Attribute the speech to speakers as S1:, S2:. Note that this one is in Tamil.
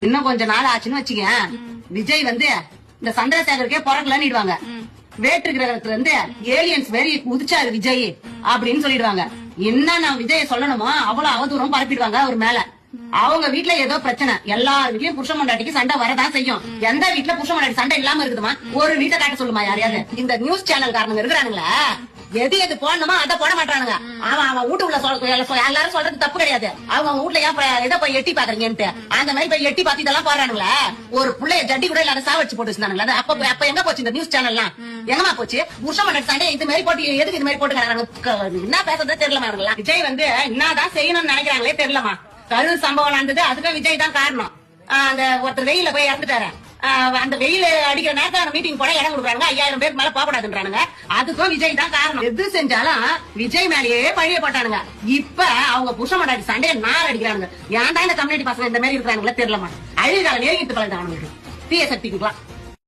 S1: இன்னும் கொஞ்ச நாள் ஆச்சுன்னு வச்சுக்க விஜய் வந்து இந்த சந்திரசேகருக்கே பிறக்கலன்னுடுவாங்க. வேற்று கிரகத்துல இருந்து ஏலியன்ஸ் வெறி உதிச்சாரு விஜய் அப்படின்னு சொல்லிடுவாங்க. என்ன நான் விஜய் சொல்லணுமோ அவ்வளவு அவதூறம் பரப்பிடுவாங்க அவர் மேல. அவங்க வீட்டுல ஏதோ பிரச்சனை, எல்லார் வீட்லயும் புருஷ மண்டாட்டிக்கு சண்டை வரதான் செய்யும். எந்த வீட்டுல புருஷ மண்டாட்டி சண்டை இல்லாம இருக்குதுமா? ஒரு வீட்டை காட்ட சொல்லுமா யாரையாவது? இந்த நியூஸ் சேனல் காரணங்க இருக்கிறானுங்களா, எது போடணுமோ அதை போட மாட்டானுங்க. அவன் வீட்டுக்குள்ள எல்லாரும் சொல்றது தப்பு கிடையாது. அவங்க வீட்டுல ஏன் இதை போய் எட்டி பாக்குறீங்கன்ட்டு அந்த மாதிரி போய் எட்டி பார்த்து இதெல்லாம் போறானுங்களா? ஒரு பிள்ளைய ஜட்டி கூட இல்லாத சாவடிச்சு போட்டு வச்சிருந்தானுங்களா? அப்ப எங்க போச்சு இந்த நியூஸ் சேனல்லாம்? எங்கமா போச்சு? புருஷ மண்டாட்டி சண்டை இது மாதிரி போட்டு எதுக்கு இது மாதிரி போட்டு என்ன பேசுறதே தெரியலமா? விஜய் வந்து என்னதான் செய்யணும்னு நினைக்கிறாங்களே தெரியலமா. கரூர் சம்பவம் நடந்தது, அதுக்கும் விஜய் தான் காரணம். அந்த ஒருத்தர் வெயில போய் இறந்துட்டாரு. அந்த வெயில அடிக்கிற நேரத்துல மீட்டிங் போட இடம் கொடுக்குறாங்க. 5000 பேருக்கு மேல போகக்கூடாதுன்றானுங்க. அதுக்கும் விஜய் தான் காரணம். எது செஞ்சாலும் விஜய் மேலேயே பழிய போட்டானுங்க. இப்ப அவங்க புருஷ மண்டாட்டி சண்டையை நார் அடிக்கிறானுங்க. ஏன்டா இந்த கம்யூனிட்டி பசங்க இந்த மாதிரி இருக்கிறாங்களே தெரியலமா? அழுகால நேரிட்டு பழந்தானுங்க தீய சக்திக்குலாம்.